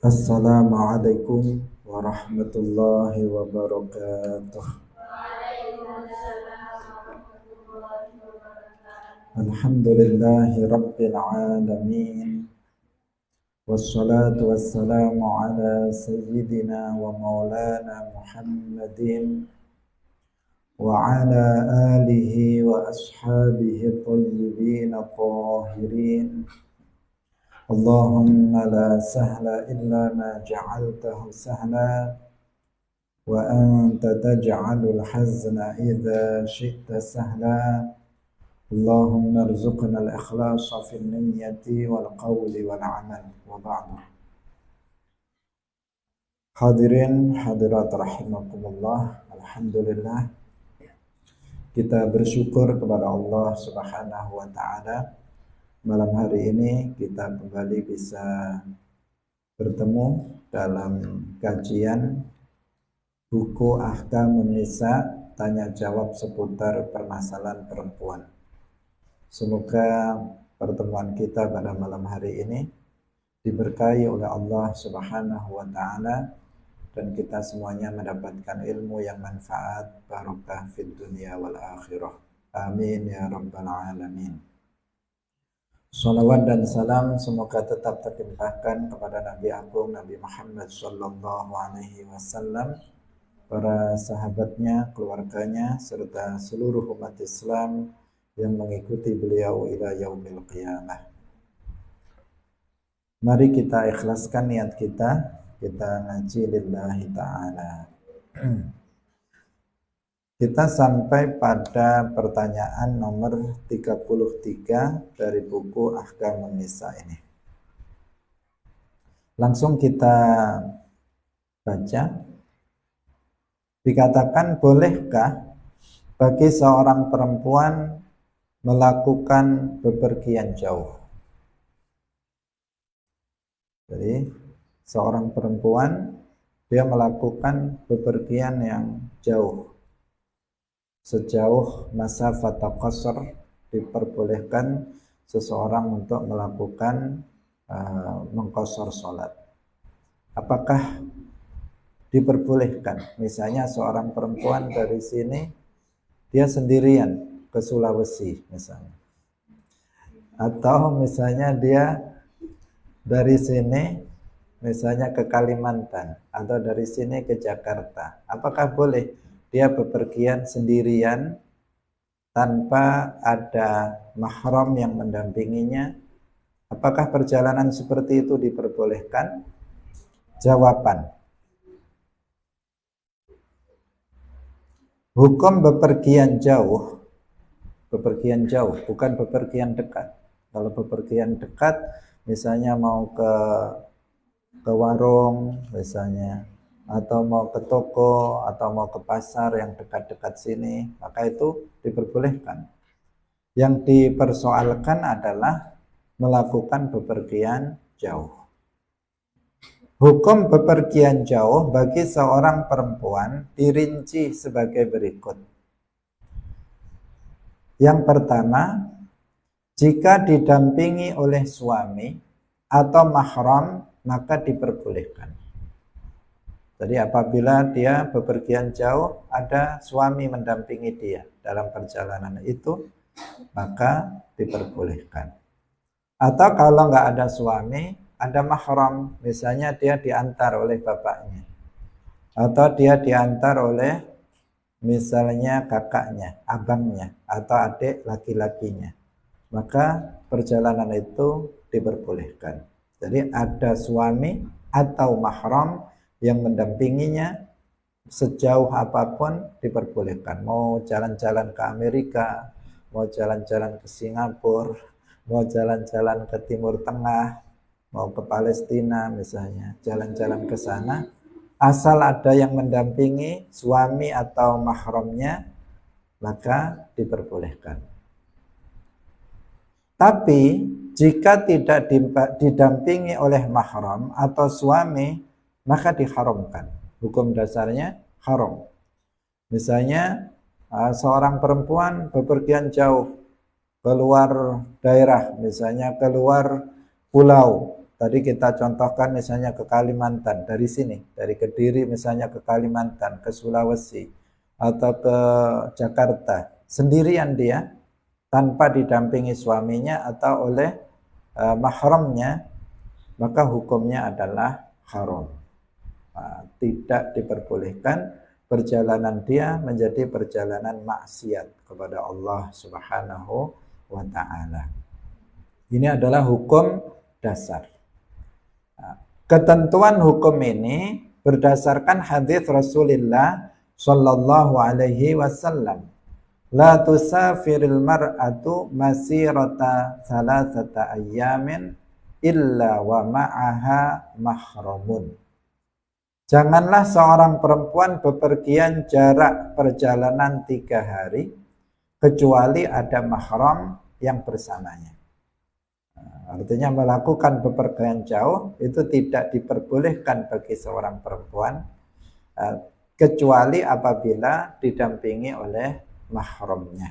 Assalamualaikum warahmatullahi wabarakatuh. Alhamdulillahi rabbil alamin. Wassalatu wassalamu ala sayyidina wa maulana Muhammadin wa ala alihi wa ashabihi tayyibin tahirin. Allahumma la sahla illa ma ja'altahu sahla wa anta taj'alul hazna idza syi'ta sahla. Allahumma arzuqna al-ikhlasa fil niyyati wal qawli wal amal wa ba'du. Hadirin hadirat rahimakumullah, alhamdulillah kita bersyukur kepada Allah Subhanahu wa taala. Malam hari ini kita kembali bisa bertemu dalam kajian buku Ahkamun Nisa, tanya jawab seputar permasalahan perempuan. Semoga pertemuan kita pada malam hari ini diberkahi oleh Allah Subhanahu wa taala dan kita semuanya mendapatkan ilmu yang manfaat, barokah fid dunya wal akhirah. Amin ya rabbal alamin. Salawat dan salam semoga tetap terlimpahkan kepada Nabi Agung Nabi Muhammad sallallahu alaihi wasallam, para sahabatnya, keluarganya, serta seluruh umat Islam yang mengikuti beliau ila yaumil qiyamah. Mari kita ikhlaskan niat kita ngaji lillahi ta'ala. Kita sampai pada pertanyaan nomor 33 dari buku Ahkamun Nisa ini. Langsung kita baca. Dikatakan, bolehkah bagi seorang perempuan melakukan bepergian jauh? Jadi seorang perempuan dia melakukan bepergian yang jauh. Sejauh masafat qasr diperbolehkan seseorang untuk melakukan mengqasar salat. Apakah diperbolehkan? Misalnya seorang perempuan dari sini dia sendirian ke Sulawesi misalnya. Atau misalnya dia dari sini misalnya ke Kalimantan atau dari sini ke Jakarta. Apakah boleh dia bepergian sendirian tanpa ada mahram yang mendampinginya? Apakah perjalanan seperti itu diperbolehkan? Jawaban: hukum bepergian jauh, bukan bepergian dekat. Kalau bepergian dekat, misalnya mau ke warung misalnya, atau mau ke toko, atau mau ke pasar yang dekat-dekat sini, maka itu diperbolehkan. Yang dipersoalkan adalah melakukan bepergian jauh. Hukum bepergian jauh bagi seorang perempuan dirinci sebagai berikut. Yang pertama, jika didampingi oleh suami atau mahram, maka diperbolehkan. Jadi apabila dia bepergian jauh, ada suami mendampingi dia dalam perjalanan itu, maka diperbolehkan. Atau kalau nggak ada suami, ada mahram, misalnya dia diantar oleh bapaknya, atau dia diantar oleh misalnya kakaknya, abangnya, atau adik laki-lakinya, maka perjalanan itu diperbolehkan. Jadi ada suami atau mahram yang mendampinginya sejauh apapun diperbolehkan. Mau jalan-jalan ke Amerika, mau jalan-jalan ke Singapura, mau jalan-jalan ke Timur Tengah, mau ke Palestina misalnya, jalan-jalan ke sana, asal ada yang mendampingi suami atau mahramnya, maka diperbolehkan. Tapi jika tidak didampingi oleh mahram atau suami, maka diharamkan. Hukum dasarnya haram. Misalnya seorang perempuan bepergian jauh keluar daerah, misalnya keluar pulau, tadi kita contohkan misalnya ke Kalimantan, dari sini, dari Kediri misalnya ke Kalimantan, ke Sulawesi, atau ke Jakarta, sendirian dia, tanpa didampingi suaminya atau oleh mahramnya, maka hukumnya adalah haram. Tidak diperbolehkan, perjalanan dia menjadi perjalanan maksiat kepada Allah Subhanahu wa ta'ala. Ini adalah hukum dasar. Ketentuan hukum ini berdasarkan hadis Rasulullah sallallahu alaihi wasallam. La tusafiril mar'atu masirata salasata ayyamin illa wa ma'aha mahramun. Janganlah seorang perempuan bepergian jarak perjalanan 3 hari kecuali ada mahram yang bersamanya. Artinya melakukan bepergian jauh itu tidak diperbolehkan bagi seorang perempuan kecuali apabila didampingi oleh mahramnya.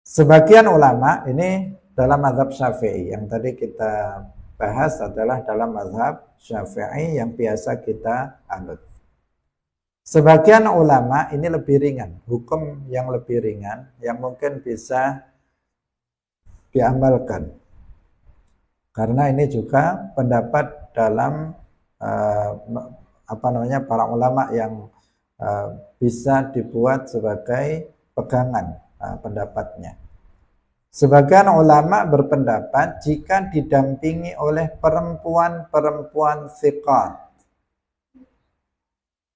Sebagian ulama, ini dalam mazhab Syafi'i, yang tadi kita bahas adalah dalam mazhab Syafi'i yang biasa kita anut. Sebagian ulama ini lebih ringan, hukum yang lebih ringan yang mungkin bisa diamalkan. Karena ini juga pendapat dalam para ulama yang bisa dibuat sebagai pegangan pendapatnya. Sebagian ulama berpendapat jika didampingi oleh perempuan-perempuan thiqat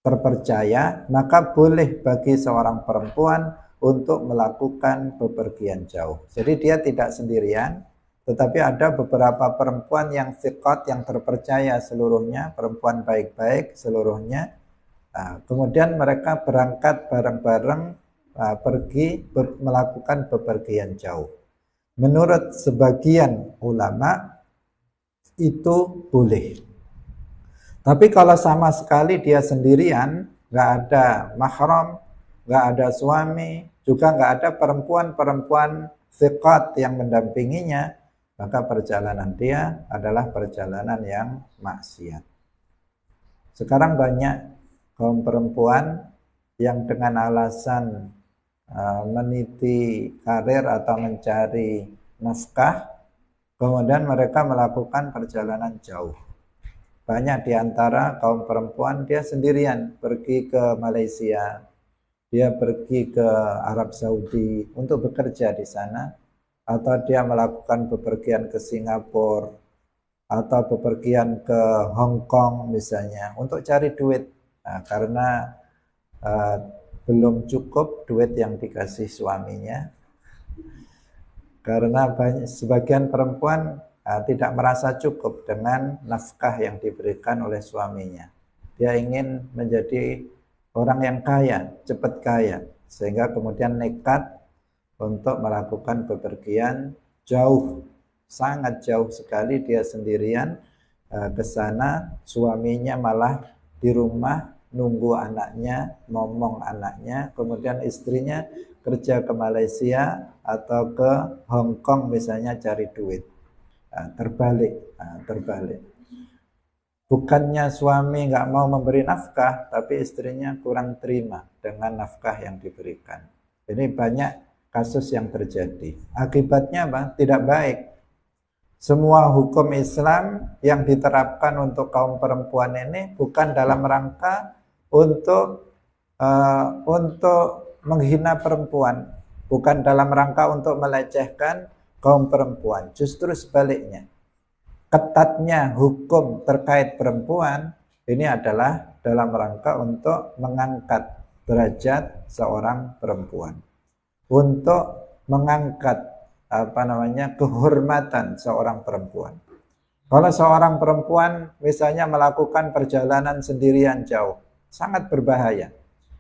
terpercaya, maka boleh bagi seorang perempuan untuk melakukan bepergian jauh. Jadi dia tidak sendirian, tetapi ada beberapa perempuan yang thiqat, yang terpercaya seluruhnya, perempuan baik-baik seluruhnya. Kemudian mereka berangkat bareng-bareng melakukan bepergian jauh. Menurut sebagian ulama itu boleh. Tapi kalau sama sekali dia sendirian, nggak ada mahram, nggak ada suami, juga nggak ada perempuan-perempuan thiqat yang mendampinginya, maka perjalanan dia adalah perjalanan yang maksiat. Sekarang banyak kaum perempuan yang dengan alasan meniti karir atau mencari nafkah, kemudian mereka melakukan perjalanan jauh. Banyak di antara kaum perempuan dia sendirian pergi ke Malaysia, dia pergi ke Arab Saudi untuk bekerja di sana, atau dia melakukan bepergian ke Singapura atau bepergian ke Hong Kong misalnya untuk cari duit. Karena belum cukup duit yang dikasih suaminya, karena sebagian perempuan tidak merasa cukup dengan nafkah yang diberikan oleh suaminya. Dia ingin menjadi orang yang kaya, cepat kaya, sehingga kemudian nekat untuk melakukan bepergian jauh, sangat jauh sekali dia sendirian ke sana, suaminya malah di rumah nunggu anaknya, ngomong anaknya, kemudian istrinya kerja ke Malaysia atau ke Hong Kong misalnya cari duit. Terbalik. Bukannya suami nggak mau memberi nafkah, tapi istrinya kurang terima dengan nafkah yang diberikan. Ini banyak kasus yang terjadi. Akibatnya apa? Tidak baik. Semua hukum Islam yang diterapkan untuk kaum perempuan ini bukan dalam rangka untuk menghina perempuan, bukan dalam rangka untuk melecehkan kaum perempuan. Justru sebaliknya, ketatnya hukum terkait perempuan ini adalah dalam rangka untuk mengangkat derajat seorang perempuan, untuk mengangkat kehormatan seorang perempuan. Kalau seorang perempuan misalnya melakukan perjalanan sendirian jauh, sangat berbahaya,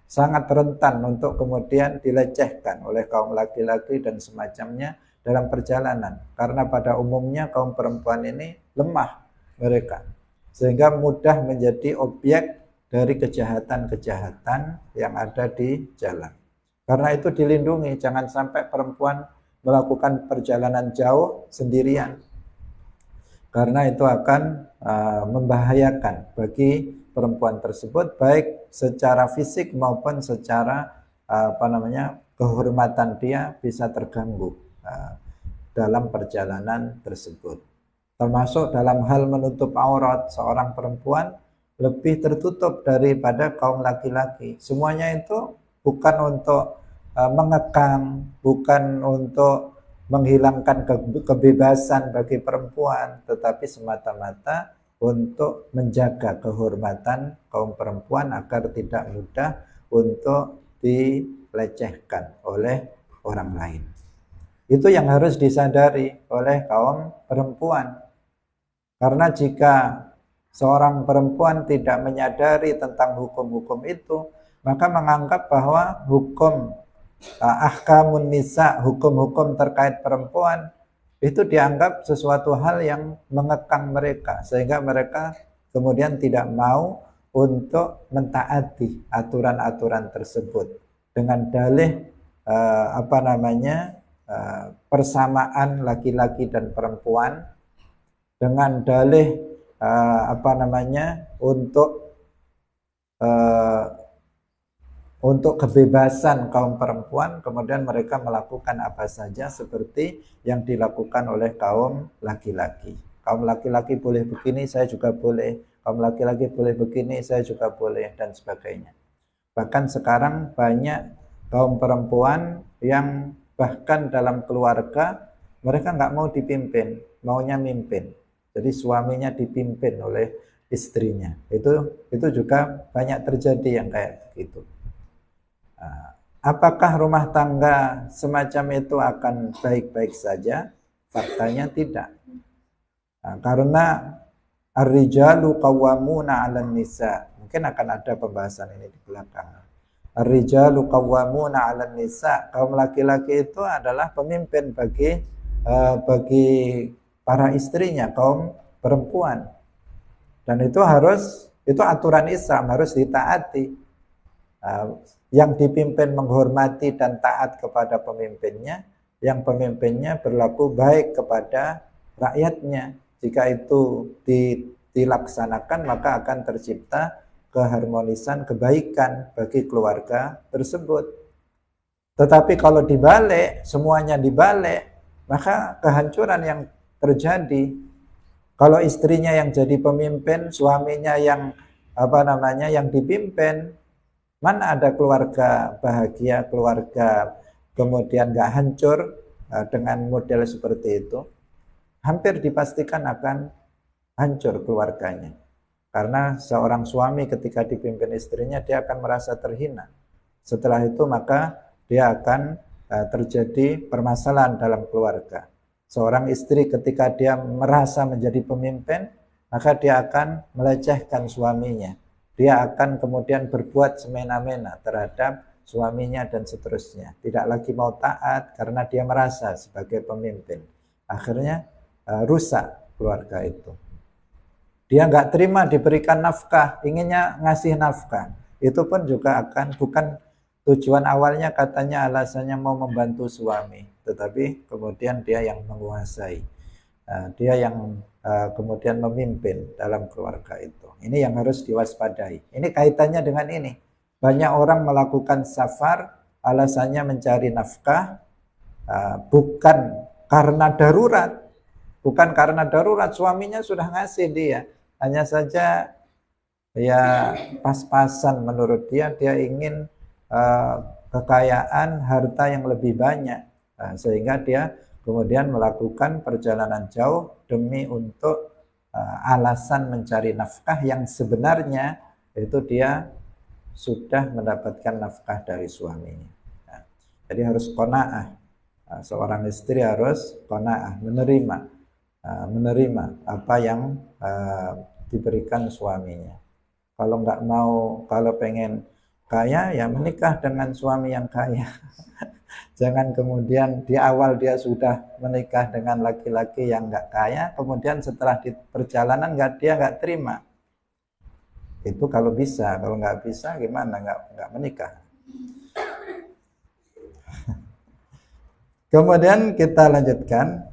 sangat rentan untuk kemudian dilecehkan oleh kaum laki-laki dan semacamnya dalam perjalanan, karena pada umumnya kaum perempuan ini lemah mereka, sehingga mudah menjadi objek dari kejahatan-kejahatan yang ada di jalan. Karena itu dilindungi, jangan sampai perempuan melakukan perjalanan jauh sendirian. karena itu akan membahayakan bagi perempuan tersebut baik secara fisik maupun secara kehormatan dia bisa terganggu dalam perjalanan tersebut. Termasuk dalam hal menutup aurat, seorang perempuan lebih tertutup daripada kaum laki-laki. Semuanya itu bukan untuk mengekang, bukan untuk menghilangkan kebebasan bagi perempuan, tetapi semata-mata untuk menjaga kehormatan kaum perempuan agar tidak mudah untuk dilecehkan oleh orang lain. Itu yang harus disadari oleh kaum perempuan. Karena jika seorang perempuan tidak menyadari tentang hukum-hukum itu, maka menganggap bahwa hukum ahkamun nisa, hukum-hukum terkait perempuan itu dianggap sesuatu hal yang mengekang mereka, sehingga mereka kemudian tidak mau untuk mentaati aturan-aturan tersebut dengan dalih persamaan laki-laki dan perempuan, dengan dalih untuk kebebasan kaum perempuan, kemudian mereka melakukan apa saja seperti yang dilakukan oleh kaum laki-laki. Kaum laki-laki boleh begini, saya juga boleh. Kaum laki-laki boleh begini, saya juga boleh, dan sebagainya. Bahkan sekarang banyak kaum perempuan yang bahkan dalam keluarga mereka nggak mau dipimpin, maunya mimpin. Jadi suaminya dipimpin oleh istrinya. Itu juga banyak terjadi yang kayak gitu. Apakah rumah tangga semacam itu akan baik-baik saja? Faktanya tidak. Karena ar-rijalu qawwamuna 'alan nisa. Mungkin akan ada pembahasan ini di belakang. Ar-rijalu qawwamuna 'alan nisa. Kaum laki-laki itu adalah pemimpin bagi para istrinya, kaum perempuan. Dan itu aturan Islam, harus ditaati. Yang dipimpin menghormati dan taat kepada pemimpinnya, yang pemimpinnya berlaku baik kepada rakyatnya. Jika itu dilaksanakan, maka akan tercipta keharmonisan, kebaikan bagi keluarga tersebut. Tetapi kalau dibalik, semuanya dibalik, maka kehancuran yang terjadi. Kalau istrinya yang jadi pemimpin, suaminya yang dipimpin, mana ada keluarga bahagia, keluarga kemudian gak hancur dengan model seperti itu? Hampir dipastikan akan hancur keluarganya. Karena seorang suami ketika dipimpin istrinya, dia akan merasa terhina. Setelah itu maka dia akan terjadi permasalahan dalam keluarga. Seorang istri ketika dia merasa menjadi pemimpin, maka dia akan melecehkan suaminya. Dia akan kemudian berbuat semena-mena terhadap suaminya dan seterusnya. Tidak lagi mau taat karena dia merasa sebagai pemimpin. Akhirnya rusak keluarga itu. Dia nggak terima diberikan nafkah, inginnya ngasih nafkah. Itu pun juga bukan tujuan awalnya, katanya alasannya mau membantu suami. Tetapi kemudian dia yang menguasai. Dia yang kemudian memimpin dalam keluarga itu. Ini yang harus diwaspadai. Ini kaitannya dengan ini. Banyak orang melakukan safar, alasannya mencari nafkah, bukan karena darurat. Bukan karena darurat, suaminya sudah ngasih dia. Hanya saja ya pas-pasan menurut dia ingin kekayaan, harta yang lebih banyak. Sehingga dia kemudian melakukan perjalanan jauh demi untuk alasan mencari nafkah yang sebenarnya itu dia sudah mendapatkan nafkah dari suaminya. Jadi harus qanaah. Seorang istri harus qanaah, menerima apa yang diberikan suaminya. Kalau nggak mau, kalau pengen kaya ya menikah dengan suami yang kaya. Jangan kemudian di awal dia sudah menikah dengan laki-laki yang nggak kaya, kemudian setelah di perjalanan dia nggak terima. Itu kalau bisa, kalau nggak bisa gimana? Nggak menikah. Kemudian kita lanjutkan,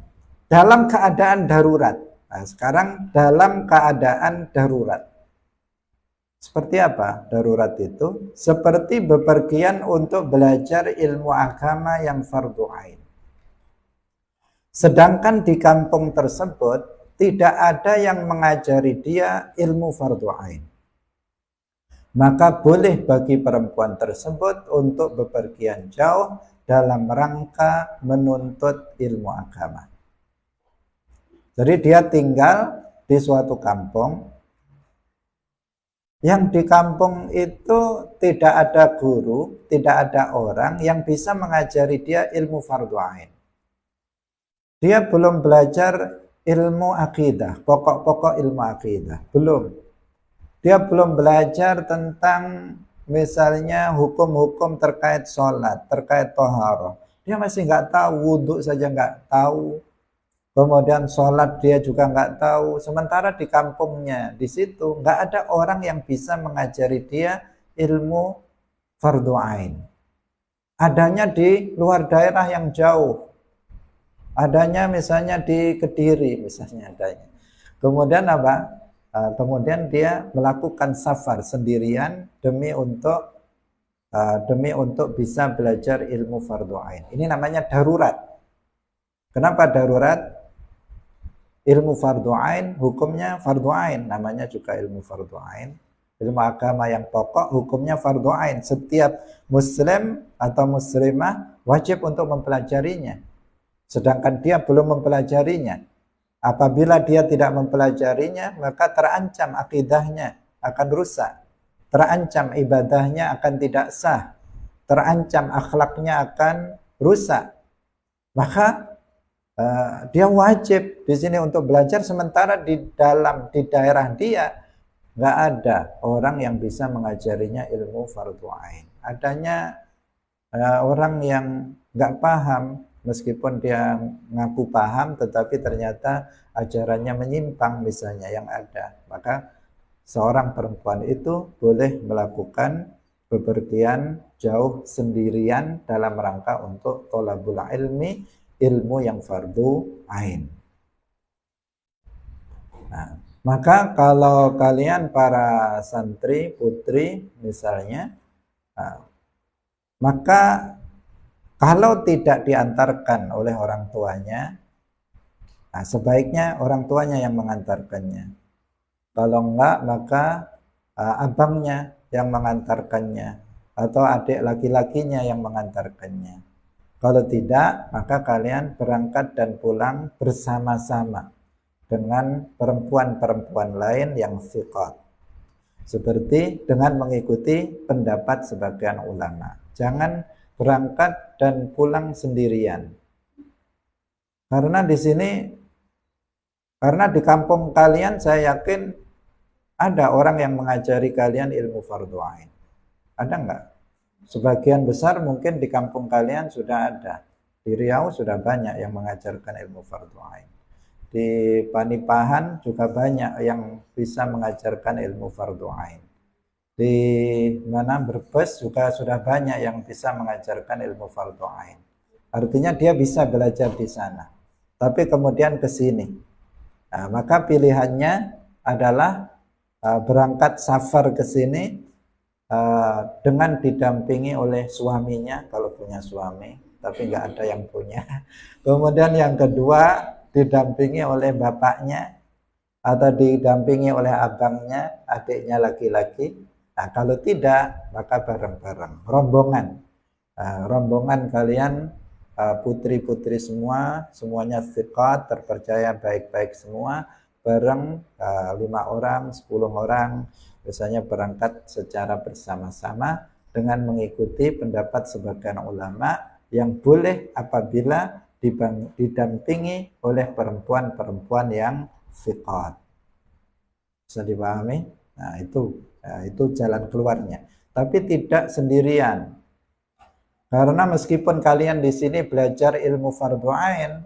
dalam keadaan darurat. Nah, sekarang dalam keadaan darurat. Seperti apa darurat itu? Seperti bepergian untuk belajar ilmu agama yang fardhu ain. Sedangkan di kampung tersebut tidak ada yang mengajari dia ilmu fardhu ain. Maka boleh bagi perempuan tersebut untuk bepergian jauh dalam rangka menuntut ilmu agama. Jadi dia tinggal di suatu kampung, yang di kampung itu tidak ada guru, tidak ada orang yang bisa mengajari dia ilmu fardhu ain. Dia belum belajar ilmu akidah, pokok-pokok ilmu akidah, belum. Dia belum belajar tentang misalnya hukum-hukum terkait sholat, terkait toharoh. Dia masih nggak tahu, wudhu saja nggak tahu. Kemudian sholat dia juga nggak tahu. Sementara di kampungnya, di situ nggak ada orang yang bisa mengajari dia ilmu fardhu ain. Adanya di luar daerah yang jauh. Adanya misalnya di Kediri misalnya adanya. Kemudian apa? Kemudian dia melakukan safar sendirian demi untuk bisa belajar ilmu fardhu ain. Ini namanya darurat. Kenapa darurat? Ilmu fardhu ain hukumnya fardhu ain, namanya juga ilmu fardhu ain. Ilmu agama yang pokok hukumnya fardhu ain. Setiap muslim atau muslimah wajib untuk mempelajarinya. Sedangkan dia belum mempelajarinya. Apabila dia tidak mempelajarinya, maka terancam akidahnya akan rusak. Terancam ibadahnya akan tidak sah. Terancam akhlaknya akan rusak. Maka dia wajib di sini untuk belajar, sementara di daerah dia nggak ada orang yang bisa mengajarinya ilmu fardhu ain. Adanya orang yang nggak paham, meskipun dia ngaku paham, tetapi ternyata ajarannya menyimpang misalnya yang ada. Maka seorang perempuan itu boleh melakukan bepergian jauh sendirian dalam rangka untuk thalabul ilmi, ilmu yang fardhu ain. Nah, maka kalau kalian para santri putri misalnya, maka kalau tidak diantarkan oleh orang tuanya, sebaiknya orang tuanya yang mengantarkannya. Kalau enggak, maka abangnya yang mengantarkannya, atau adik laki-lakinya yang mengantarkannya. Kalau tidak, maka kalian berangkat dan pulang bersama-sama dengan perempuan-perempuan lain yang thiqat. Seperti dengan mengikuti pendapat sebagian ulama. Jangan berangkat dan pulang sendirian. Karena di sini, karena di kampung kalian saya yakin ada orang yang mengajari kalian ilmu fardhu ain. Ada enggak? Sebagian besar mungkin di kampung kalian sudah ada. Di Riau sudah banyak yang mengajarkan ilmu fardhu ain. Di Panipahan juga banyak yang bisa mengajarkan ilmu fardhu ain. Di mana Brebes juga sudah banyak yang bisa mengajarkan ilmu fardhu ain. Artinya dia bisa belajar di sana. Tapi kemudian ke sini. Nah, maka pilihannya adalah berangkat safar ke sini dengan didampingi oleh suaminya kalau punya suami, tapi nggak ada yang punya. Kemudian yang kedua didampingi oleh bapaknya atau didampingi oleh abangnya, adiknya laki-laki. Nah, kalau tidak maka bareng-bareng, rombongan. Rombongan kalian putri-putri semua, semuanya thiqat, terpercaya, baik-baik semua, bareng 5 orang, 10 orang, biasanya berangkat secara bersama-sama dengan mengikuti pendapat sebagian ulama yang boleh apabila didampingi oleh perempuan-perempuan yang thiqat. Bisa dipahami? Nah, itu jalan keluarnya. Tapi tidak sendirian. Karena meskipun kalian di sini belajar ilmu fardhu ain,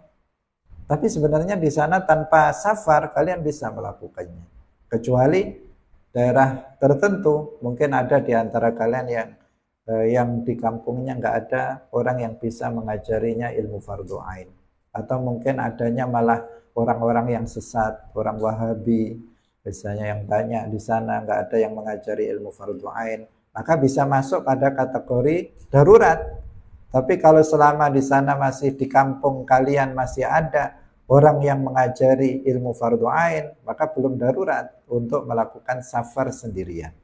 tapi sebenarnya di sana tanpa safar kalian bisa melakukannya. Kecuali daerah tertentu, mungkin ada di antara kalian yang di kampungnya nggak ada orang yang bisa mengajarinya ilmu fardhu ain. atau mungkin adanya malah orang-orang yang sesat, orang Wahabi, biasanya yang banyak di sana, nggak ada yang mengajari ilmu fardhu ain, maka bisa masuk pada kategori darurat. Tapi kalau selama di sana masih di kampung kalian masih ada orang yang mengajari ilmu fardhu ain, maka belum darurat untuk melakukan safar sendirian.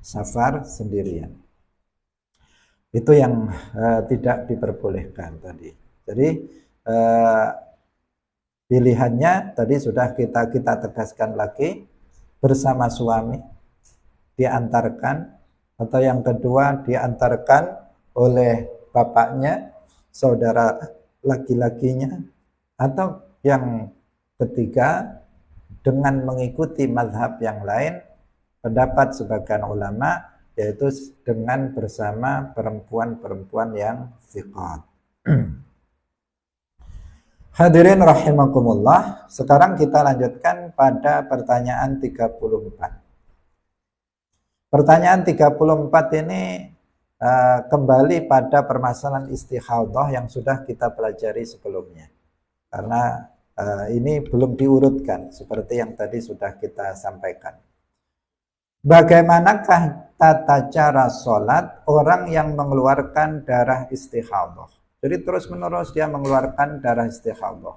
Safar sendirian. Itu yang tidak diperbolehkan tadi. Jadi pilihannya tadi sudah kita tegaskan lagi, bersama suami diantarkan, atau yang kedua diantarkan oleh bapaknya, saudara laki-lakinya, atau yang ketiga dengan mengikuti mazhab yang lain, pendapat sebagian ulama, yaitu dengan bersama perempuan-perempuan yang thiqat. Hadirin rahimakumullah, sekarang kita lanjutkan pada pertanyaan 34. Pertanyaan 34 ini kembali pada permasalahan istikhadah yang sudah kita pelajari sebelumnya. Karena ini belum diurutkan seperti yang tadi sudah kita sampaikan. Bagaimanakah tata cara sholat orang yang mengeluarkan darah istikhadah? Jadi terus-menerus dia mengeluarkan darah istikhadah.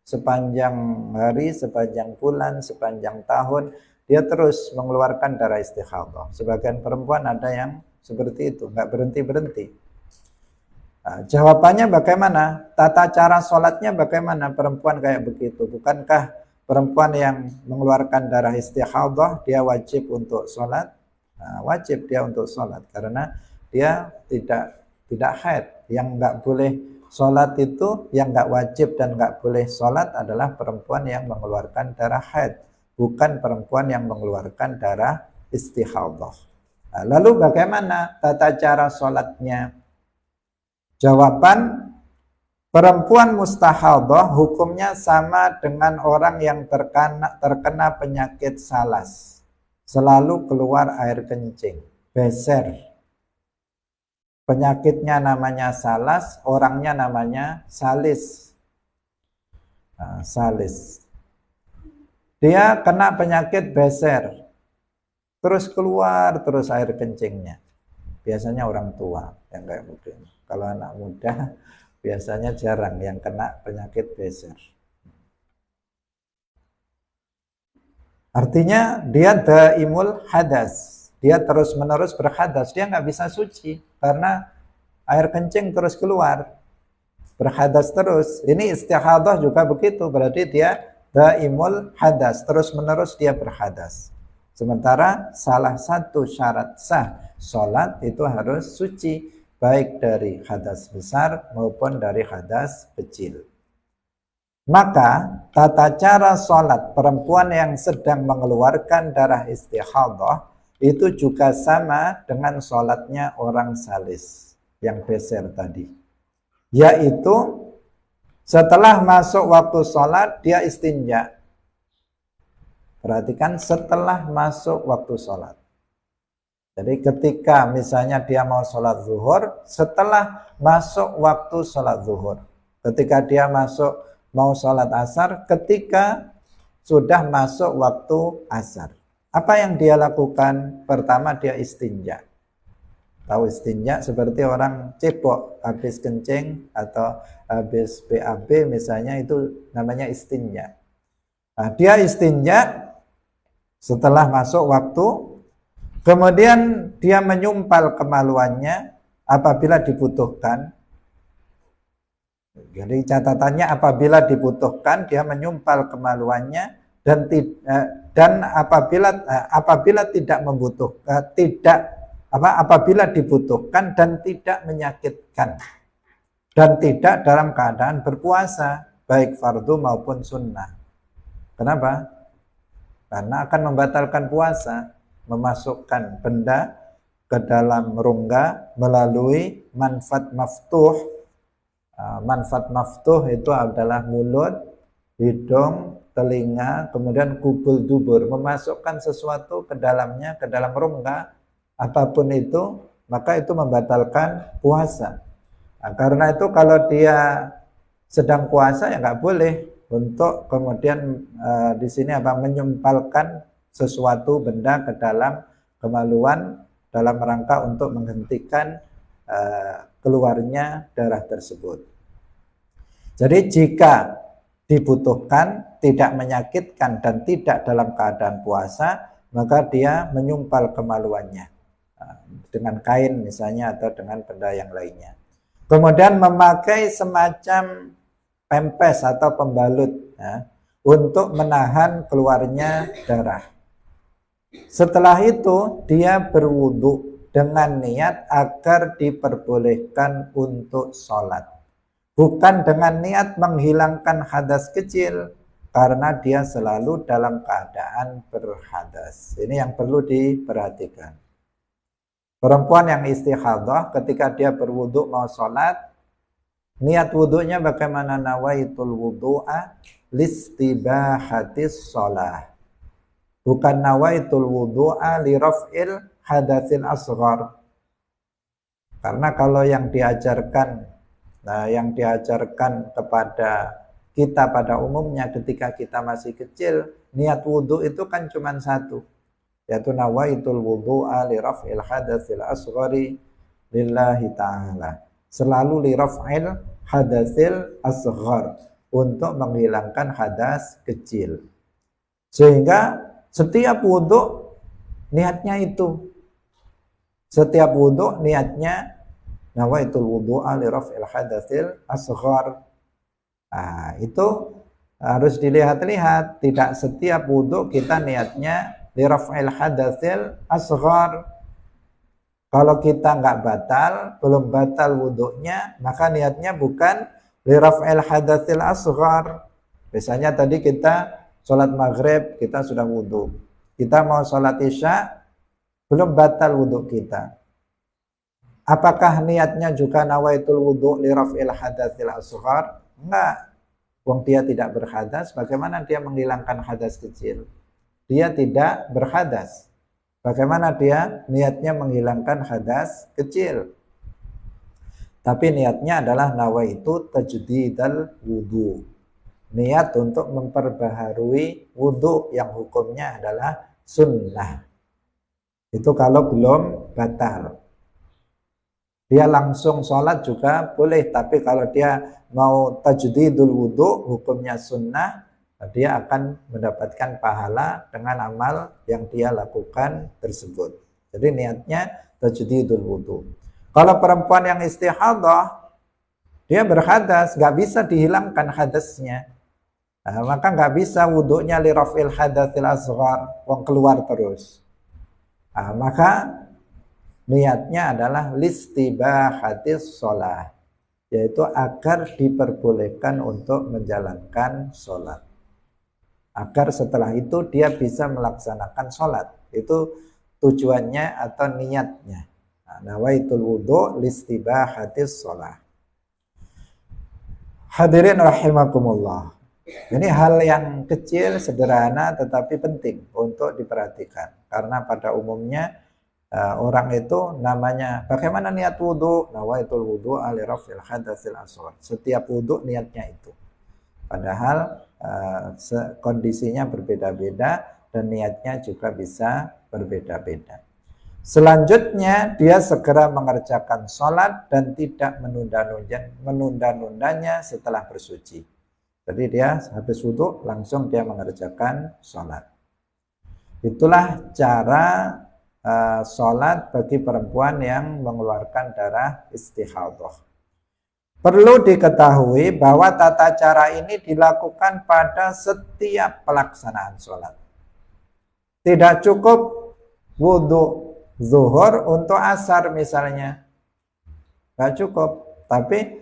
Sepanjang hari, sepanjang bulan, sepanjang tahun, dia terus mengeluarkan darah istikhadah. Sebagian perempuan ada yang seperti itu, nggak berhenti-berhenti. Nah, jawabannya bagaimana? Tata cara sholatnya bagaimana perempuan kayak begitu? Bukankah perempuan yang mengeluarkan darah istikhadah dia wajib untuk sholat? Nah, wajib dia untuk sholat karena dia tidak haid. Yang nggak boleh sholat itu, yang nggak wajib dan nggak boleh sholat adalah perempuan yang mengeluarkan darah haid, bukan perempuan yang mengeluarkan darah istikhadah. Nah, lalu bagaimana tata cara sholatnya? Jawaban, perempuan mustahadah hukumnya sama dengan orang yang terkena penyakit salas. Selalu keluar air kencing, beser. Penyakitnya namanya salas, orangnya namanya salis. Nah, salis. Dia kena penyakit beser, terus keluar terus air kencingnya. Biasanya orang tua yang kayak begini. Kalau anak muda biasanya jarang yang kena penyakit beser. Artinya dia daimul hadas, dia terus-menerus berhadas, dia nggak bisa suci karena air kencing terus keluar, berhadas terus. Ini istikhadah juga begitu, berarti dia daimul hadas, terus-menerus dia berhadas. Sementara salah satu syarat sah sholat itu harus suci, baik dari hadas besar maupun dari hadas kecil. Maka tata cara sholat perempuan yang sedang mengeluarkan darah istikhadah itu juga sama dengan sholatnya orang salis yang beser tadi, yaitu setelah masuk waktu sholat dia istinja. Perhatikan, setelah masuk waktu sholat. Jadi ketika misalnya dia mau sholat zuhur, setelah masuk waktu sholat zuhur. Ketika dia mau sholat asar, ketika sudah masuk waktu asar. Apa yang dia lakukan? Pertama dia istinja. Tahu istinja seperti orang cebok, habis kencing atau habis BAB misalnya, itu namanya istinja. Nah, dia istinja setelah masuk waktu, kemudian dia menyumpal kemaluannya apabila dibutuhkan. Jadi catatannya apabila dibutuhkan dia menyumpal kemaluannya dan apabila tidak membutuhkan, apabila dibutuhkan dan tidak menyakitkan dan tidak dalam keadaan berpuasa baik fardu maupun sunnah. Kenapa? Karena akan membatalkan puasa, memasukkan benda ke dalam rongga melalui manfat maftuh. Manfat maftuh itu adalah mulut, hidung, telinga, kemudian kubul dubur, memasukkan sesuatu ke dalamnya, ke dalam rongga, apapun itu, maka itu membatalkan puasa. Nah, karena itu kalau dia sedang puasa ya nggak boleh untuk kemudian di sini menyumpalkan sesuatu benda ke dalam kemaluan dalam rangka untuk menghentikan keluarnya darah tersebut. Jadi jika dibutuhkan, tidak menyakitkan dan tidak dalam keadaan puasa, maka dia menyumpal kemaluannya dengan kain misalnya atau dengan benda yang lainnya. Kemudian memakai semacam pempes atau pembalut untuk menahan keluarnya darah. Setelah itu dia berwudu dengan niat agar diperbolehkan untuk sholat. Bukan dengan niat menghilangkan hadas kecil, karena dia selalu dalam keadaan berhadas. Ini yang perlu diperhatikan. Perempuan yang istikhadah ketika dia berwudu mau sholat, niat wudunya bagaimana? Nawaitul wudu'a listibahatis sholah. Bukan nawaitul wudu'a li raf'il hadatsil asghar. Karena kalau yang diajarkan kepada kita pada umumnya ketika kita masih kecil, niat wudhu itu kan cuma satu, yaitu nawaitul wudu'a li raf'il hadatsil asghari lillahi ta'ala. Selalu li raf'il hadatsil asghar, untuk menghilangkan hadas kecil. Sehingga setiap wudhu niatnya itu. Setiap wudhu niatnya nawaitul wudu'a li raf'il hadatsil asghar. Itu harus dilihat-lihat. Tidak setiap wudhu kita niatnya li raf'il hadatsil asghar. Kalau kita nggak batal, belum batal wudhunya, maka niatnya bukan li raf'il hadatsil asghar. Misalnya tadi kita sholat maghrib, kita sudah wudhu. Kita mau sholat isya, belum batal wudhu kita. Apakah niatnya juga nawaitul wudhu li raf'il hadatsil asghar? Enggak. Wong dia tidak berhadas, bagaimana dia menghilangkan hadas kecil? Dia tidak berhadas. Bagaimana dia niatnya menghilangkan hadas kecil? Tapi niatnya adalah nawaitu tajdidal wudhu. Niat untuk memperbaharui wudhu yang hukumnya adalah sunnah. Itu kalau belum batal. Dia langsung sholat juga boleh, tapi kalau dia mau tajdidul wudhu, hukumnya sunnah, dia akan mendapatkan pahala dengan amal yang dia lakukan tersebut. Jadi niatnya tajdidul wudhu. Kalau perempuan yang istihadah, dia berhadas, gak bisa dihilangkan hadasnya. Maka gak bisa wudhunya li raf'il hadatsil asghar, wong keluar terus. Maka niatnya adalah listibahatis sholah, yaitu agar diperbolehkan untuk menjalankan sholat, agar setelah itu dia bisa melaksanakan sholat. Itu tujuannya atau niatnya. Nawaitul wudhu listibahatis sholah. Hadirin rahimakumullah. Ini hal yang kecil, sederhana, tetapi penting untuk diperhatikan. Karena pada umumnya orang itu namanya bagaimana niat wudhu, nawaitul wudhu li raf'il hadatsil asghar. Setiap wudhu niatnya itu. Padahal kondisinya berbeda-beda dan niatnya juga bisa berbeda-beda. Selanjutnya dia segera mengerjakan sholat dan tidak menunda-nundanya setelah bersuci. Jadi dia habis wudhu langsung dia mengerjakan sholat. Itulah cara sholat bagi perempuan yang mengeluarkan darah istihadah. Perlu diketahui bahwa tata cara ini dilakukan pada setiap pelaksanaan sholat. Tidak cukup wudhu zuhur untuk asar misalnya, nggak cukup. Tapi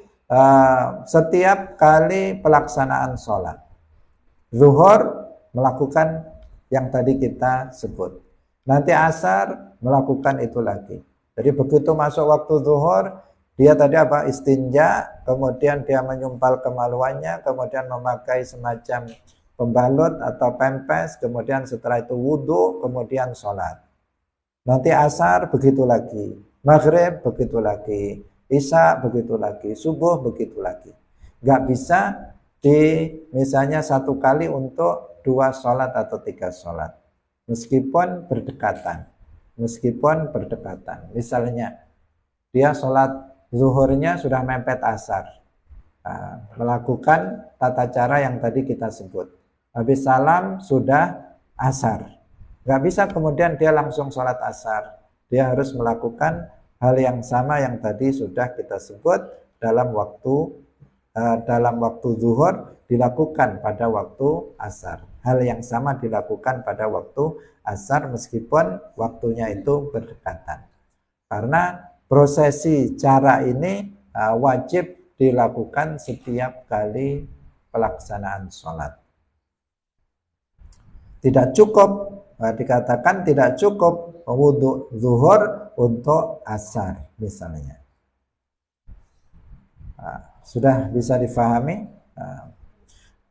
setiap kali pelaksanaan sholat, zuhur melakukan yang tadi kita sebut. Nanti asar melakukan itu lagi. Jadi begitu masuk waktu zuhur, dia tadi istinja, kemudian dia menyumpal kemaluannya, kemudian memakai semacam pembalut atau pempes, kemudian setelah itu wudhu, kemudian sholat. Nanti asar begitu lagi, maghrib begitu lagi, isya begitu lagi, subuh begitu lagi. nggak bisa misalnya satu kali untuk 2 sholat atau 3 sholat. Meskipun berdekatan. Misalnya dia sholat zuhurnya sudah mepet asar. Melakukan tata cara yang tadi kita sebut. Habis salam sudah asar. Nggak bisa kemudian dia langsung sholat asar. Dia harus melakukan hal yang sama yang tadi sudah kita sebut dalam waktu zuhur dilakukan pada waktu asar. Hal yang sama dilakukan pada waktu asar meskipun waktunya itu berdekatan. Karena prosesi cara ini wajib dilakukan setiap kali pelaksanaan sholat. Tidak cukup, dikatakan tidak cukup wudhu zuhur untuk asar misalnya. Sudah bisa difahami?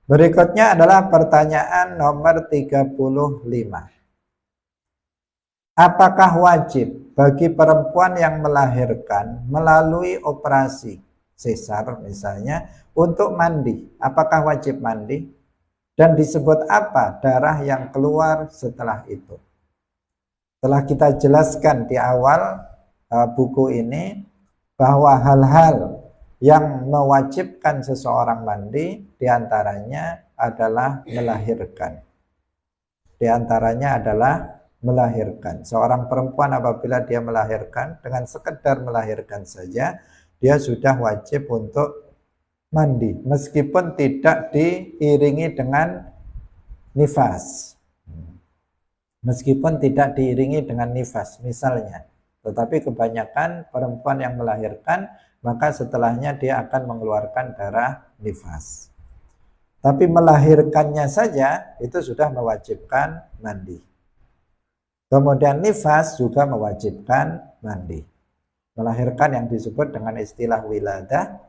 Berikutnya adalah pertanyaan nomor 35. Apakah wajib bagi perempuan yang melahirkan melalui operasi sesar misalnya untuk mandi? Apakah wajib mandi? Dan disebut apa darah yang keluar setelah itu? Telah kita jelaskan di awal buku ini bahwa hal-hal yang mewajibkan seseorang mandi diantaranya adalah melahirkan. Seorang perempuan apabila dia melahirkan, dengan sekedar melahirkan saja, dia sudah wajib untuk mandi, meskipun tidak diiringi dengan nifas. Misalnya. Tetapi kebanyakan perempuan yang melahirkan, maka setelahnya dia akan mengeluarkan darah nifas. Tapi melahirkannya saja itu sudah mewajibkan mandi. Kemudian nifas juga mewajibkan mandi. Melahirkan yang disebut dengan istilah wiladah,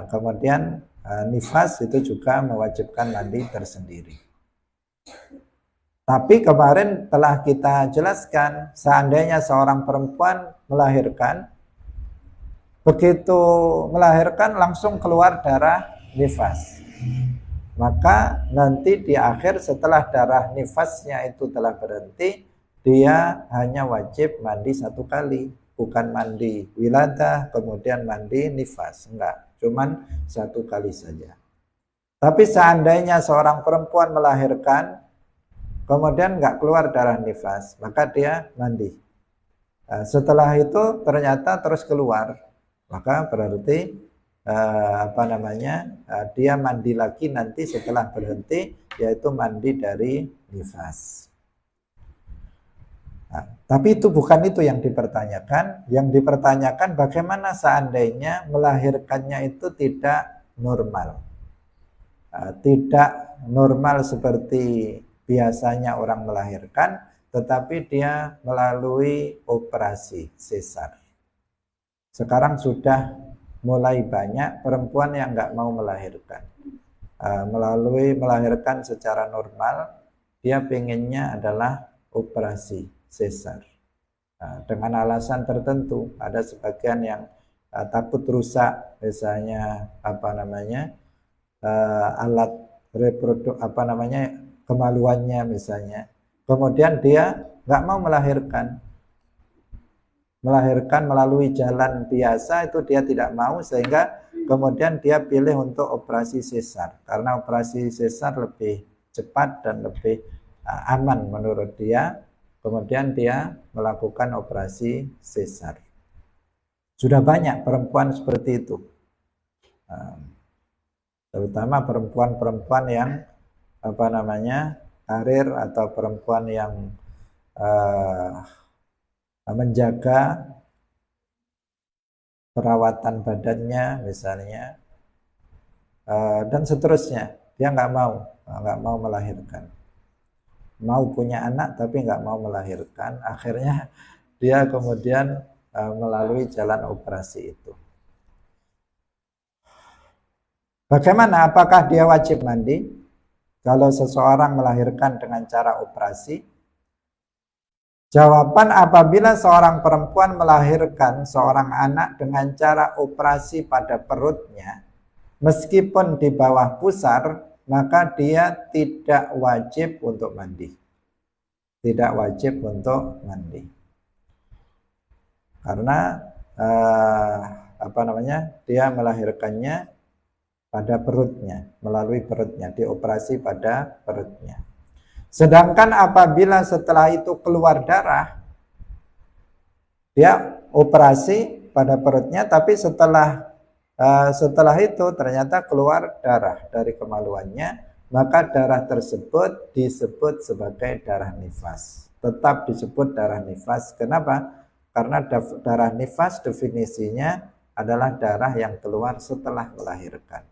kemudian nifas itu juga mewajibkan mandi tersendiri. Tapi kemarin telah kita jelaskan, seandainya seorang perempuan melahirkan, begitu melahirkan langsung keluar darah nifas, maka nanti di akhir setelah darah nifasnya itu telah berhenti, dia hanya wajib mandi 1 kali, bukan mandi wiladah kemudian mandi nifas, enggak, cuman 1 kali saja. Tapi seandainya seorang perempuan melahirkan kemudian enggak keluar darah nifas, maka dia mandi. Setelah itu ternyata terus keluar, maka berarti dia mandi lagi nanti setelah berhenti, yaitu mandi dari nifas. Tapi itu bukan itu yang dipertanyakan. Yang dipertanyakan bagaimana seandainya melahirkannya itu tidak normal. Tidak normal seperti biasanya orang melahirkan, tetapi dia melalui operasi sesar. Sekarang sudah mulai banyak perempuan yang nggak mau melahirkan. Melalui melahirkan secara normal, dia pengennya adalah operasi sesar. Dengan alasan tertentu, ada sebagian yang takut rusak, misalnya alat kemaluannya misalnya. Kemudian dia nggak mau melahirkan melalui jalan biasa, itu dia tidak mau, sehingga kemudian dia pilih untuk operasi sesar, karena operasi sesar lebih cepat dan lebih aman menurut dia. Kemudian dia melakukan operasi sesar. Sudah banyak perempuan seperti itu, terutama perempuan-perempuan yang karir atau perempuan yang menjaga perawatan badannya misalnya, dan seterusnya. Dia nggak mau melahirkan, mau punya anak tapi nggak mau melahirkan. Akhirnya dia kemudian melalui jalan operasi itu. Bagaimana? Apakah dia wajib mandi kalau seseorang melahirkan dengan cara operasi? Jawaban, apabila seorang perempuan melahirkan seorang anak dengan cara operasi pada perutnya, meskipun di bawah pusar, maka dia tidak wajib untuk mandi. Tidak wajib untuk mandi. Karena dia melahirkannya pada perutnya, melalui perutnya, dioperasi pada perutnya. Sedangkan apabila setelah itu keluar darah, dia operasi pada perutnya, tapi setelah itu ternyata keluar darah dari kemaluannya, maka darah tersebut disebut sebagai darah nifas. Tetap disebut darah nifas. Kenapa? Karena darah nifas definisinya adalah darah yang keluar setelah melahirkan.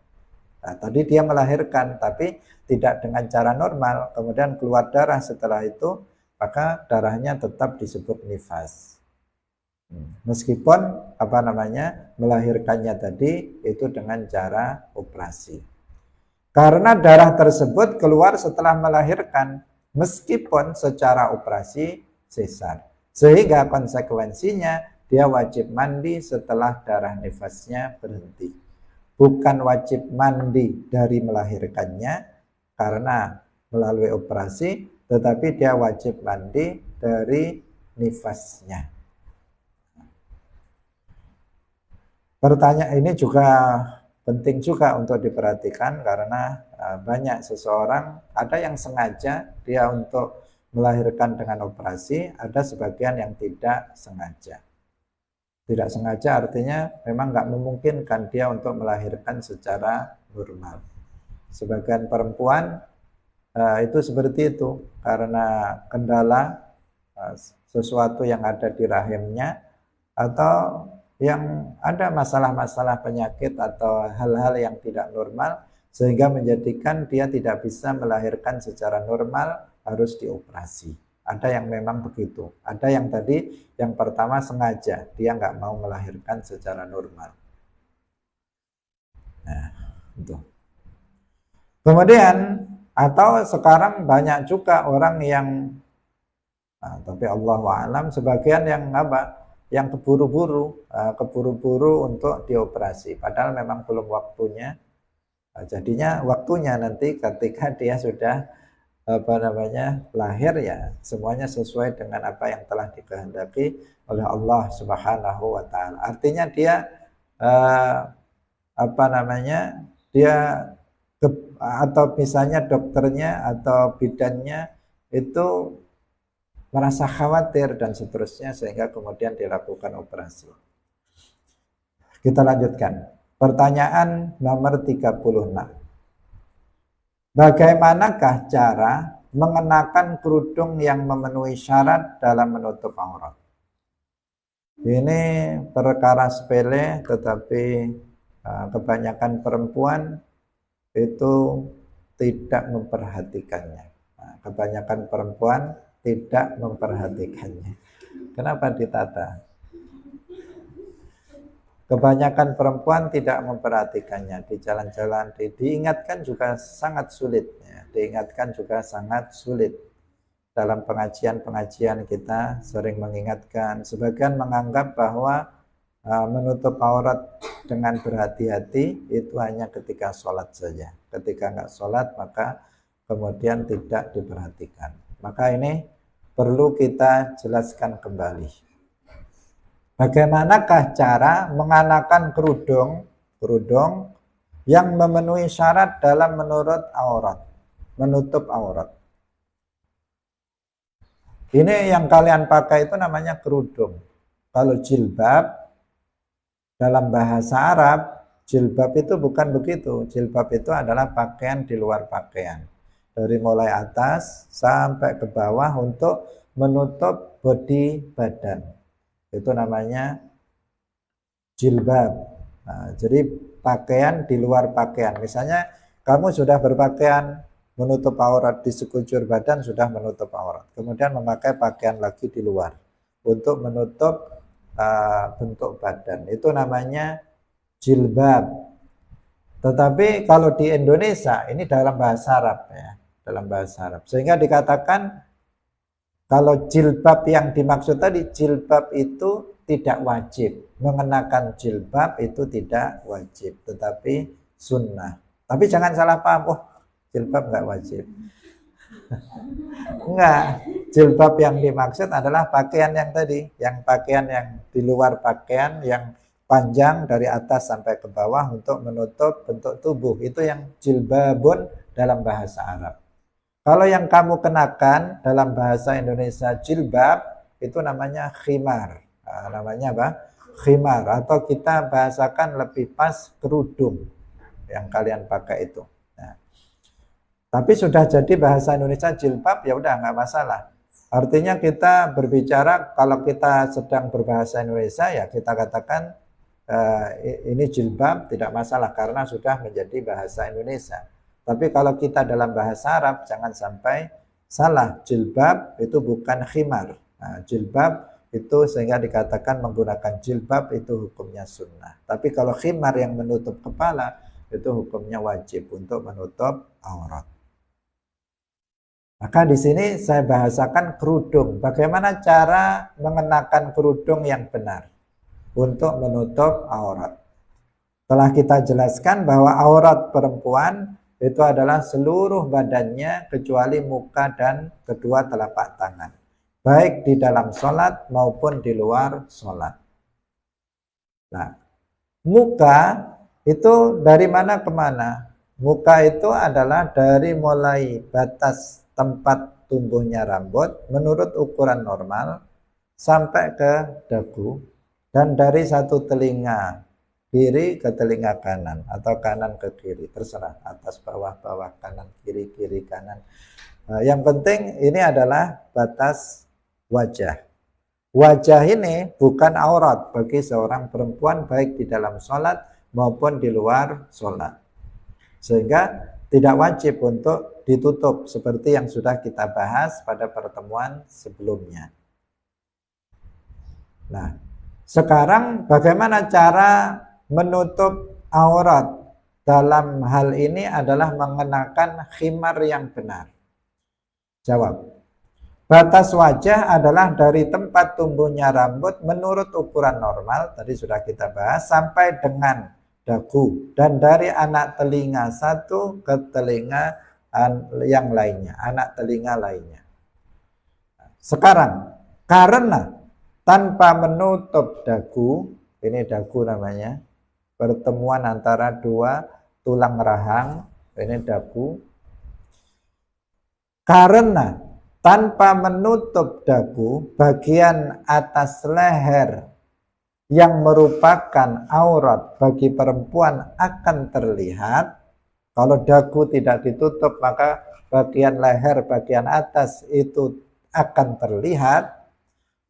Nah, tadi dia melahirkan tapi tidak dengan cara normal, kemudian keluar darah setelah itu, maka darahnya tetap disebut nifas. Meskipun melahirkannya tadi itu dengan cara operasi. Karena darah tersebut keluar setelah melahirkan, meskipun secara operasi sesar. Sehingga konsekuensinya dia wajib mandi setelah darah nifasnya berhenti. Bukan wajib mandi dari melahirkannya karena melalui operasi, tetapi dia wajib mandi dari nifasnya. Pertanyaan ini juga penting juga untuk diperhatikan karena banyak seseorang, ada yang sengaja dia untuk melahirkan dengan operasi, ada sebagian yang tidak sengaja. Tidak sengaja artinya memang nggak memungkinkan dia untuk melahirkan secara normal. Sebagian perempuan itu seperti itu karena kendala sesuatu yang ada di rahimnya, atau yang ada masalah-masalah penyakit atau hal-hal yang tidak normal, sehingga menjadikan dia tidak bisa melahirkan secara normal, harus dioperasi. Ada yang memang begitu. Ada yang tadi, yang pertama sengaja, dia nggak mau melahirkan secara normal. Nah, itu. Kemudian, atau sekarang banyak juga orang yang, tapi Allahu a'lam, sebagian yang yang keburu-buru untuk dioperasi, padahal memang belum waktunya. Jadinya waktunya nanti ketika dia sudah lahir, ya semuanya sesuai dengan apa yang telah dikehendaki oleh Allah Subhanahu wa taala. Artinya dia atau misalnya dokternya atau bidannya itu merasa khawatir dan seterusnya, sehingga kemudian dilakukan operasi. Kita lanjutkan. Pertanyaan nomor 36. Bagaimanakah cara mengenakan kerudung yang memenuhi syarat dalam menutup aurat? Ini perkara sepele, tetapi kebanyakan perempuan itu tidak memperhatikannya. Kebanyakan perempuan tidak memperhatikannya. Kenapa ditata? Kebanyakan perempuan tidak memperhatikannya. Di jalan-jalan diingatkan juga sangat sulit, ya. Diingatkan juga sangat sulit. Dalam pengajian-pengajian kita sering mengingatkan. Sebagian menganggap bahwa menutup aurat dengan berhati-hati itu hanya ketika sholat saja. Ketika nggak sholat maka kemudian tidak diperhatikan. Maka ini perlu kita jelaskan kembali. Bagaimanakah cara mengenakan kerudung yang memenuhi syarat dalam menutup aurat? Ini yang kalian pakai itu namanya kerudung. Kalau jilbab, dalam bahasa Arab, jilbab itu bukan begitu. Jilbab itu adalah pakaian di luar pakaian. Dari mulai atas sampai ke bawah untuk menutup bodi badan. Itu namanya jilbab. Nah, jadi pakaian di luar pakaian. Misalnya kamu sudah berpakaian menutup aurat, di sekujur badan sudah menutup aurat. Kemudian memakai pakaian lagi di luar untuk menutup bentuk badan. Itu namanya jilbab. Tetapi kalau di Indonesia ini dalam bahasa Arab, ya, dalam bahasa Arab. Sehingga dikatakan kalau jilbab yang dimaksud tadi, jilbab itu tidak wajib. Mengenakan jilbab itu tidak wajib. Tetapi sunnah. Tapi jangan salah paham, oh jilbab nggak wajib. Enggak, jilbab yang dimaksud adalah pakaian yang tadi, yang pakaian yang di luar pakaian, yang panjang dari atas sampai ke bawah untuk menutup bentuk tubuh. Itu yang jilbabun dalam bahasa Arab. Kalau yang kamu kenakan dalam bahasa Indonesia jilbab, itu namanya khimar. Nah, namanya apa? Khimar, atau kita bahasakan lebih pas kerudung yang kalian pakai itu. Nah, tapi sudah jadi bahasa Indonesia jilbab, ya udah nggak masalah. Artinya kita berbicara, kalau kita sedang berbahasa Indonesia ya kita katakan ini jilbab, tidak masalah karena sudah menjadi bahasa Indonesia. Tapi kalau kita dalam bahasa Arab jangan sampai salah, jilbab itu bukan khimar. Nah, jilbab itu sehingga dikatakan menggunakan jilbab itu hukumnya sunnah. Tapi kalau khimar yang menutup kepala itu hukumnya wajib untuk menutup aurat. Maka di sini saya bahasakan kerudung. Bagaimana cara mengenakan kerudung yang benar untuk menutup aurat. Telah kita jelaskan bahwa aurat perempuan itu adalah seluruh badannya kecuali muka dan kedua telapak tangan. Baik di dalam sholat maupun di luar sholat. Nah, muka itu dari mana ke mana? Muka itu adalah dari mulai batas tempat tumbuhnya rambut menurut ukuran normal sampai ke dagu, dan dari satu telinga kiri ke telinga kanan atau kanan ke kiri, terserah, atas bawah bawah, kanan kiri kiri kanan. Yang penting ini adalah batas wajah. Wajah ini bukan aurat bagi seorang perempuan baik di dalam sholat maupun di luar sholat, sehingga tidak wajib untuk ditutup seperti yang sudah kita bahas pada pertemuan sebelumnya. Nah, sekarang bagaimana cara menutup aurat? Dalam hal ini adalah mengenakan khimar yang benar. Jawab. Batas wajah adalah dari tempat tumbuhnya rambut menurut ukuran normal, tadi sudah kita bahas, sampai dengan dagu, dan dari anak telinga satu ke telinga yang lainnya, anak telinga lainnya. Sekarang, karena tanpa menutup dagu, ini dagu namanya, pertemuan antara dua tulang rahang, ini dagu. Karena tanpa menutup dagu, bagian atas leher yang merupakan aurat bagi perempuan akan terlihat. Kalau dagu tidak ditutup, maka bagian leher, bagian atas itu akan terlihat.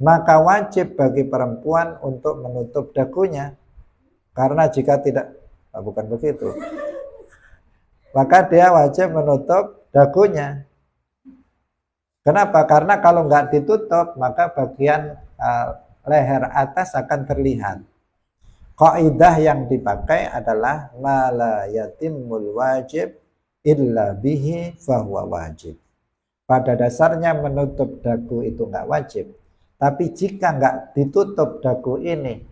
Maka wajib bagi perempuan untuk menutup dagunya. Karena jika tidak, bukan begitu, maka dia wajib menutup dagunya. Kenapa? Karena kalau nggak ditutup, maka bagian leher atas akan terlihat. Kaidah yang dipakai adalah mala yatimul wajib illa bihi fahuwa wajib. Pada dasarnya menutup dagu itu nggak wajib. Tapi jika nggak ditutup dagu ini,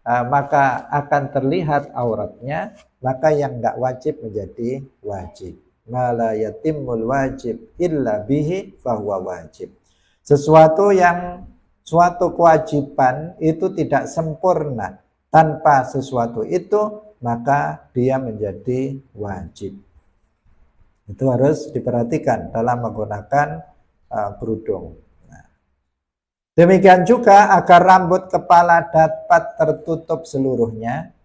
maka akan terlihat auratnya, maka yang nggak wajib menjadi wajib. Mala yatimul wajib illa bihi fahuwa wajib. Sesuatu yang suatu kewajiban itu tidak sempurna tanpa sesuatu itu, maka dia menjadi wajib. Itu harus diperhatikan dalam menggunakan kerudung. Demikian juga agar rambut kepala dapat tertutup seluruhnya,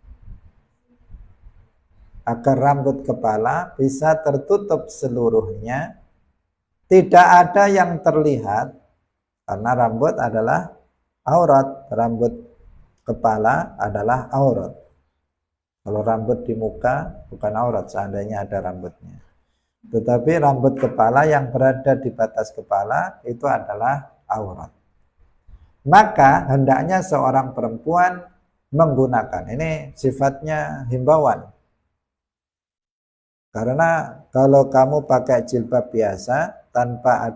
agar rambut kepala bisa tertutup seluruhnya, tidak ada yang terlihat, karena rambut adalah aurat, rambut kepala adalah aurat. Kalau rambut di muka bukan aurat seandainya ada rambutnya. Tetapi rambut kepala yang berada di batas kepala itu adalah aurat. Maka hendaknya seorang perempuan menggunakan, ini sifatnya himbauan. Karena kalau kamu pakai jilbab biasa tanpa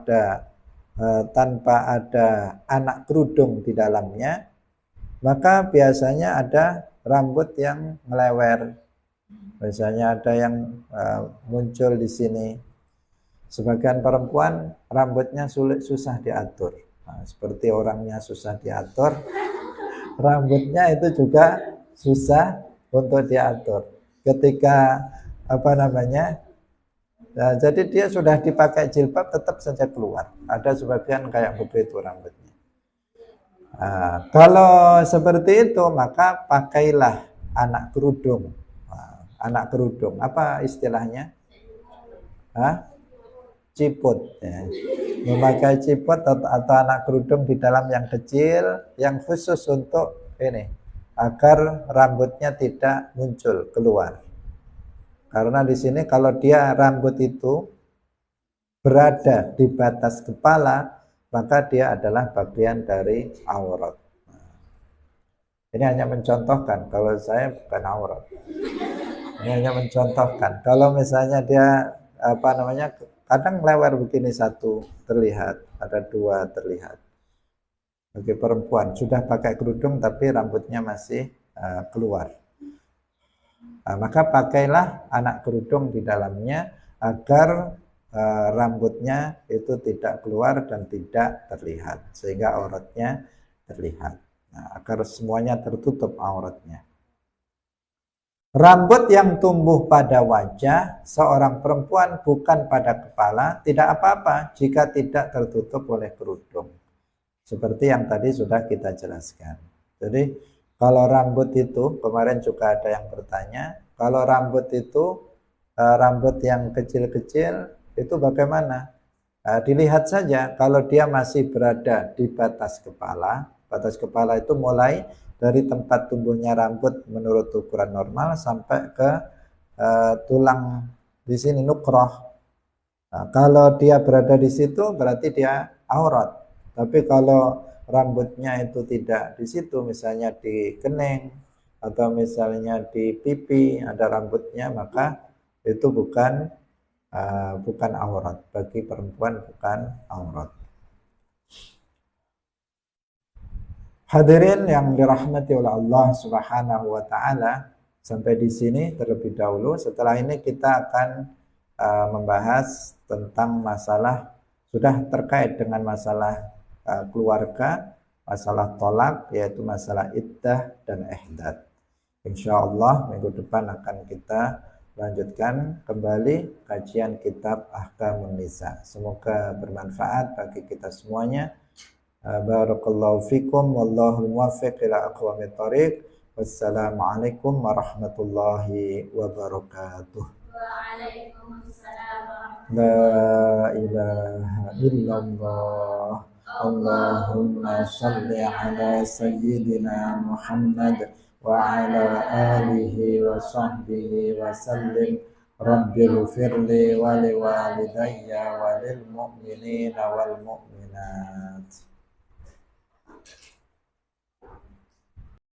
ada anak kerudung di dalamnya, maka biasanya ada rambut yang melewer, Misalnya ada yang muncul di sini. Sebagian perempuan rambutnya susah diatur. Nah, seperti orangnya susah diatur, rambutnya itu juga susah untuk diatur. Ketika apa namanya? Nah, jadi dia sudah dipakai jilbab tetap saja keluar. Ada sebagian kayak begitu rambutnya. Nah, kalau seperti itu maka pakailah anak kerudung. Nah, anak kerudung apa istilahnya? Hah? Ciput ya. Memakai ciput atau anak kerudung di dalam yang kecil yang khusus untuk ini agar rambutnya tidak muncul keluar. Karena di sini kalau dia rambut itu berada di batas kepala, maka dia adalah bagian dari aurat. Ini hanya mencontohkan, kalau saya bukan aurat. Ini hanya mencontohkan. Kalau misalnya dia apa namanya, kadang lewer begini satu terlihat, ada dua terlihat. Bagi perempuan sudah pakai kerudung tapi rambutnya masih keluar. Nah, maka pakailah anak kerudung di dalamnya agar rambutnya itu tidak keluar dan tidak terlihat sehingga auratnya terlihat. Nah, agar semuanya tertutup auratnya. Rambut yang tumbuh pada wajah seorang perempuan bukan pada kepala tidak apa-apa jika tidak tertutup oleh kerudung. Seperti yang tadi sudah kita jelaskan. Jadi kalau rambut itu, kemarin juga ada yang bertanya, kalau rambut itu rambut yang kecil-kecil itu bagaimana? Dilihat saja kalau dia masih berada di batas kepala itu mulai dari tempat tumbuhnya rambut menurut ukuran normal sampai ke tulang di sini nukroh. Nah, kalau dia berada di situ berarti dia aurat. Tapi kalau rambutnya itu tidak di situ, misalnya di kening atau misalnya di pipi ada rambutnya, maka itu bukan aurat. Bagi perempuan bukan aurat. Hadirin yang dirahmati oleh Allah Subhanahu wa taala, sampai di sini terlebih dahulu. Setelah ini kita akan membahas tentang masalah sudah terkait dengan masalah keluarga, masalah tolak, yaitu masalah iddah dan ihdad. Insyaallah minggu depan akan kita lanjutkan kembali kajian kitab Ahkamun Nisa. Semoga bermanfaat bagi kita semuanya. Barakallahu fikum wallahu muwaffiq ila aqwamit thoriq. Wassalamualaikum warahmatullahi wabarakatuh. Waalaikumsalam. La ilaha illallah. Allahumma salli ala sayyidina Muhammad wa ala alihi wa sahbihi wa sallim. Rabbil firli wa liwalidayya wa lil mu'minina wal mu'minat.